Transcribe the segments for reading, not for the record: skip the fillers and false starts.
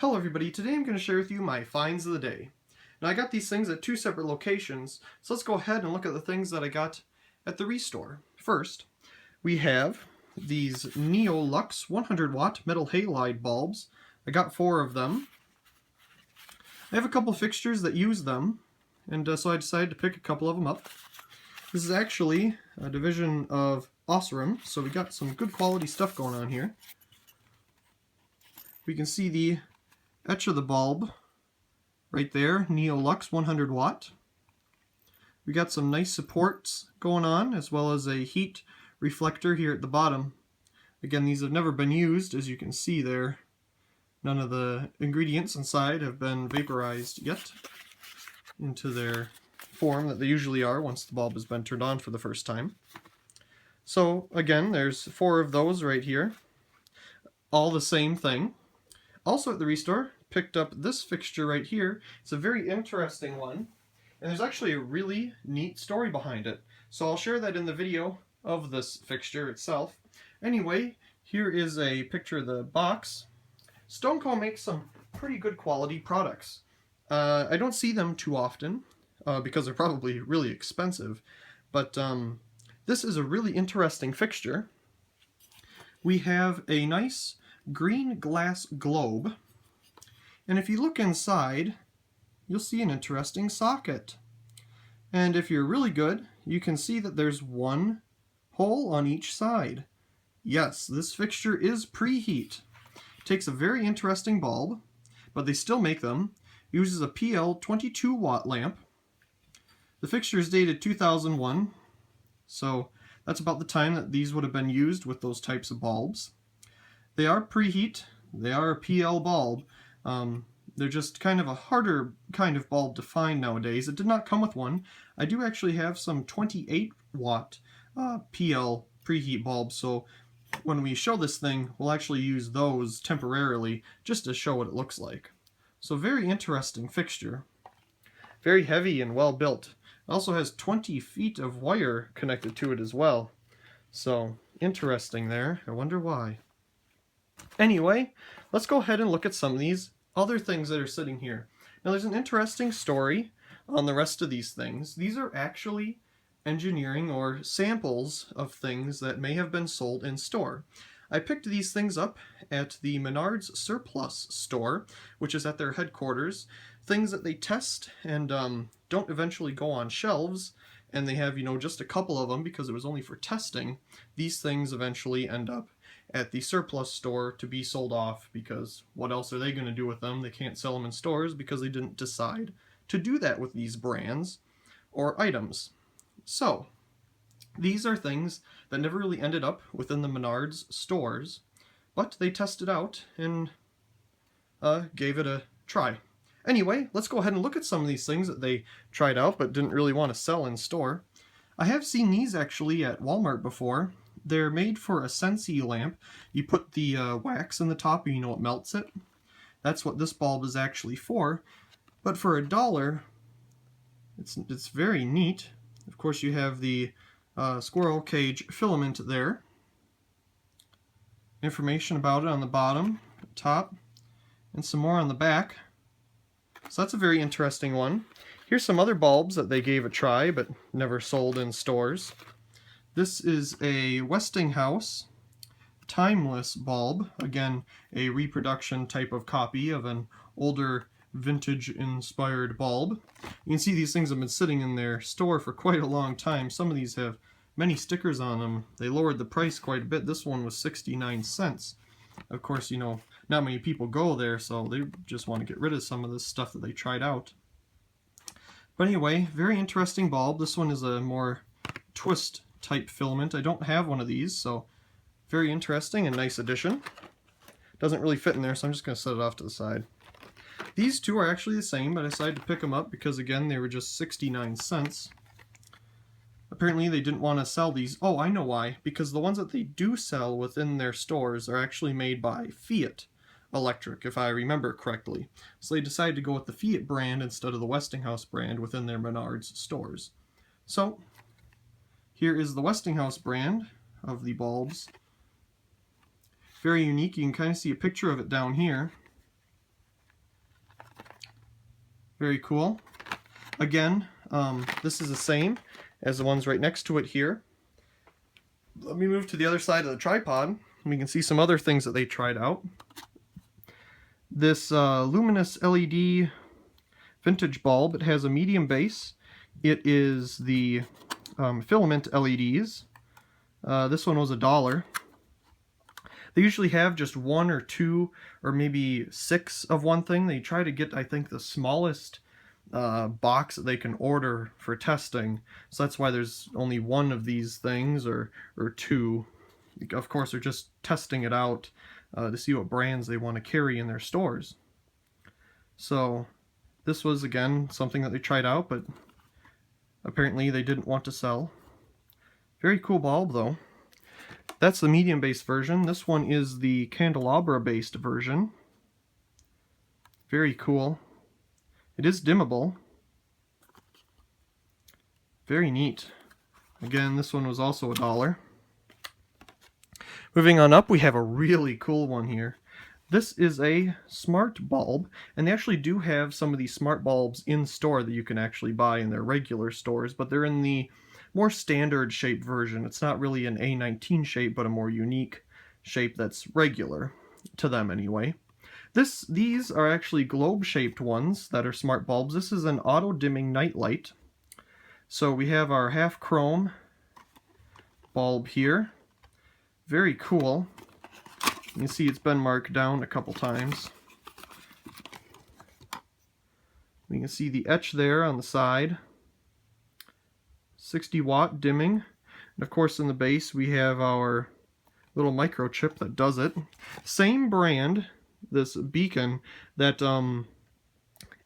Hello everybody, today I'm going to share with you my finds of the day. Now I got these things at two separate locations, so let's go ahead and look at the things that I got at the Restore. First, we have these Neolux 100 watt metal halide bulbs. I got 4 of them. I have a couple fixtures that use them, and so I decided to pick a couple of them up. This is actually a division of Osram, so we got some good quality stuff going on here. We can see the etch of the bulb right there, Neolux 100 watt. We got some nice supports going on, as well as a heat reflector here at the bottom. Again, these have never been used, as you can see there. None of the ingredients inside have been vaporized yet into their form that they usually are once the bulb has been turned on for the first time. So again, there's 4 of those right here, all the same thing. Also at the Restore, picked up this fixture right here. It's a very interesting one, and there's actually a really neat story behind it. So I'll share that in the video of this fixture itself. Anyway, here is a picture of the box. StoneCo makes some pretty good quality products. I don't see them too often because they're probably really expensive, but this is a really interesting fixture. We have a nice green glass globe, and if you look inside, you'll see an interesting socket. And if you're really good, you can see that there's one hole on each side. Yes, this fixture is preheat. It takes a very interesting bulb, but they still make them. It uses a PL 22 watt lamp. The fixture is dated 2001, so that's about the time that these would have been used with those types of bulbs. They are preheat. They are a PL bulb. They're just kind of a harder kind of bulb to find nowadays. It did not come with one. I do actually have some 28 watt PL preheat bulbs, so when we show this thing, we'll actually use those temporarily just to show what it looks like. So very interesting fixture. Very heavy and well built. It also has 20 feet of wire connected to it as well. So interesting there. I wonder why. Anyway, let's go ahead and look at some of these other things that are sitting here. Now there's an interesting story on the rest of these things. These are actually engineering or samples of things that may have been sold in store. I picked these things up at the Menards Surplus store, which is at their headquarters. Things that they test and don't eventually go on shelves, and they have, just a couple of them because it was only for testing. These things eventually end up at the surplus store to be sold off, because what else are they going to do with them? They can't sell them in stores because they didn't decide to do that with these brands or items. So these are things that never really ended up within the Menards stores, but they tested out and gave it a try. Anyway, let's go ahead and look at some of these things that they tried out but didn't really want to sell in store. I have seen these actually at Walmart before. They're made for a Sensi lamp. You put the wax in the top and it melts it. That's what this bulb is actually for. But for $1, it's very neat. Of course, you have the squirrel cage filament there. Information about it on the bottom, top, and some more on the back. So that's a very interesting one. Here's some other bulbs that they gave a try but never sold in stores. This is a Westinghouse Timeless bulb. Again, a reproduction type of copy of an older vintage-inspired bulb. You can see these things have been sitting in their store for quite a long time. Some of these have many stickers on them. They lowered the price quite a bit. This one was 69 cents. Of course, not many people go there, so they just want to get rid of some of this stuff that they tried out. But anyway, very interesting bulb. This one is a more twist type filament. I don't have one of these, so very interesting and nice addition. Doesn't really fit in there, so I'm just going to set it off to the side. These two are actually the same, but I decided to pick them up because, again, they were just 69 cents. Apparently they didn't want to sell these. Oh, I know why. Because the ones that they do sell within their stores are actually made by Fiat Electric, if I remember correctly. So they decided to go with the Fiat brand instead of the Westinghouse brand within their Menards stores. So here is the Westinghouse brand of the bulbs. Very unique. You can kind of see a picture of it down here. Very cool. Again, this is the same as the ones right next to it here. Let me move to the other side of the tripod, and we can see some other things that they tried out. This luminous LED vintage bulb, it has a medium base. It is the filament LEDs. This one was $1. They usually have just one or two or maybe 6 of one thing. They try to get, I think, the smallest box that they can order for testing. So that's why there's only one of these things or two. Of course, they're just testing it out to see what brands they want to carry in their stores. So this was, again, something that they tried out, but apparently they didn't want to sell. Very cool bulb, though. That's the medium-based version. This one is the candelabra-based version. Very cool. It is dimmable. Very neat. Again, this one was also $1. Moving on up, we have a really cool one here. This is a smart bulb, and they actually do have some of these smart bulbs in store that you can actually buy in their regular stores, but they're in the more standard shaped version. It's not really an A19 shape, but a more unique shape that's regular to them anyway. These are actually globe-shaped ones that are smart bulbs. This is an auto-dimming nightlight. So we have our half chrome bulb here. Very cool. You can see it's been marked down a couple times. We can see the etch there on the side. 60-watt dimming. And of course in the base we have our little microchip that does it. Same brand, this beacon, that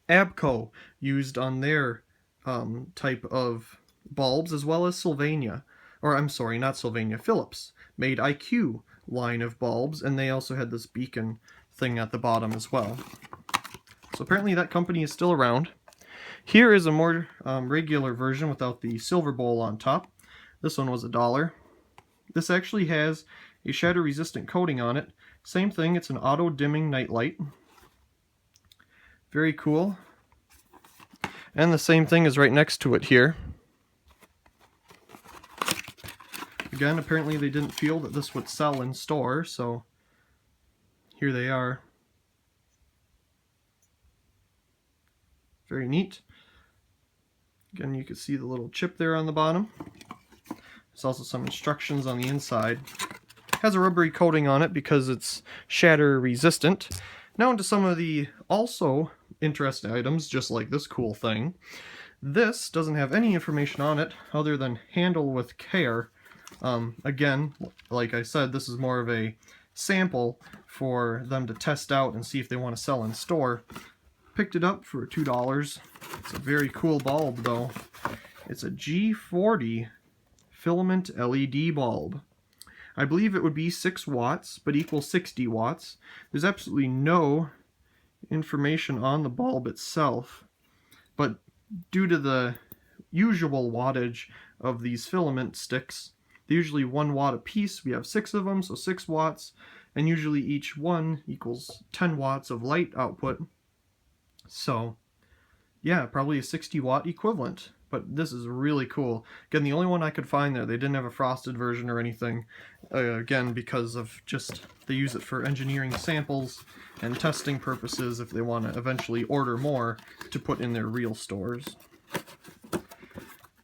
Abco used on their type of bulbs, as well as Sylvania. Or I'm sorry, not Sylvania, Philips made IQ line of bulbs, and they also had this beacon thing at the bottom as well. So apparently that company is still around. Here is a more regular version without the silver bowl on top. This one was $1. This actually has a shatter-resistant coating on it. Same thing, it's an auto-dimming nightlight. Very cool. And the same thing is right next to it here. Again, apparently they didn't feel that this would sell in store, so here they are. Very neat. Again, you can see the little chip there on the bottom. There's also some instructions on the inside. It has a rubbery coating on it because it's shatter resistant. Now into some of the also interesting items, just like this cool thing. This doesn't have any information on it other than handle with care. Again, like I said, this is more of a sample for them to test out and see if they want to sell in store. Picked it up for $2. It's a very cool bulb, though. It's a G40 filament LED bulb. I believe it would be 6 watts, but equals 60 watts. There's absolutely no information on the bulb itself, but due to the usual wattage of these filament sticks, they're usually 1 watt a piece. We have 6 of them, so 6 watts, and usually each one equals 10 watts of light output. So, yeah, probably a 60 watt equivalent, but this is really cool. Again, the only one I could find there, they didn't have a frosted version or anything, again, because of just, they use it for engineering samples and testing purposes if they want to eventually order more to put in their real stores.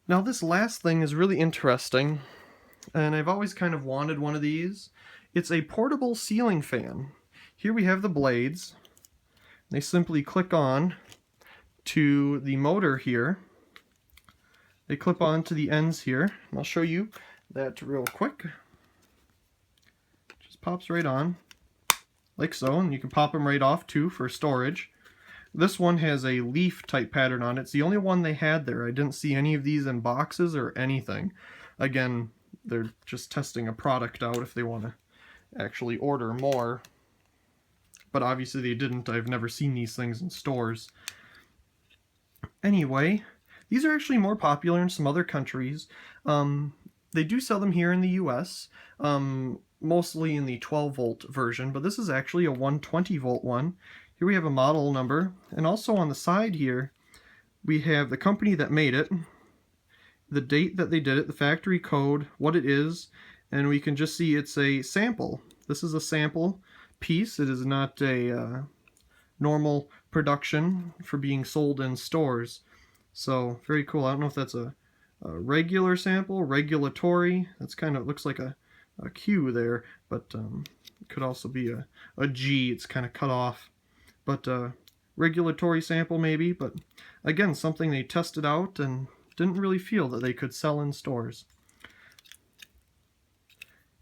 Now this last thing is really interesting, and I've always kind of wanted one of these. It's a portable ceiling fan. Here we have the blades. They simply click on to the motor here. They clip on to the ends here. I'll show you that real quick. Just pops right on, like so, and you can pop them right off too for storage. This one has a leaf type pattern on it. It's the only one they had there. I didn't see any of these in boxes or anything. Again, they're just testing a product out if they want to actually order more. But obviously they didn't. I've never seen these things in stores. Anyway, these are actually more popular in some other countries. They do sell them here in the US, mostly in the 12 volt version, but this is actually a 120 volt one. Here we have a model number, and also on the side here We have the company that made it, the date that they did it, the factory code, what it is, and we can just see it's a sample. This is a sample piece. It is not a normal production for being sold in stores. So very cool. I don't know if that's a regular sample, regulatory. That's kind of looks like a Q there, but it could also be a G. It's kind of cut off. But regulatory sample maybe, but again, something they tested out and didn't really feel that they could sell in stores.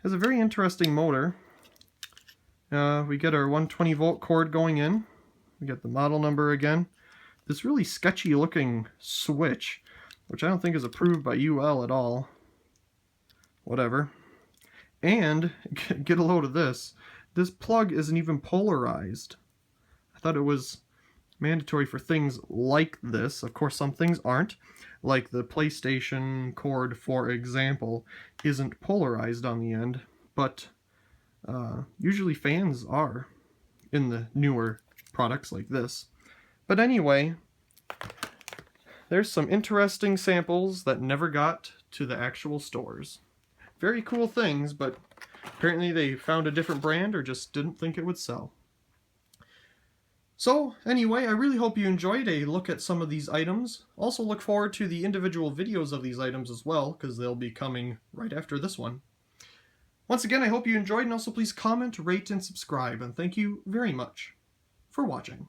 Has a very interesting motor. We get our 120 volt cord going in. We get the model number again. This really sketchy looking switch, which I don't think is approved by UL at all. Whatever. And get a load of this. This plug isn't even polarized. I thought it was mandatory for things like this. Of course, some things aren't. Like the PlayStation cord, for example, isn't polarized on the end, but usually fans are in the newer products like this. But anyway, there's some interesting samples that never got to the actual stores. Very cool things, but apparently they found a different brand or just didn't think it would sell. So anyway, I really hope you enjoyed a look at some of these items. Also look forward to the individual videos of these items as well, because they'll be coming right after this one. Once again, I hope you enjoyed, and also please comment, rate, and subscribe, and thank you very much for watching.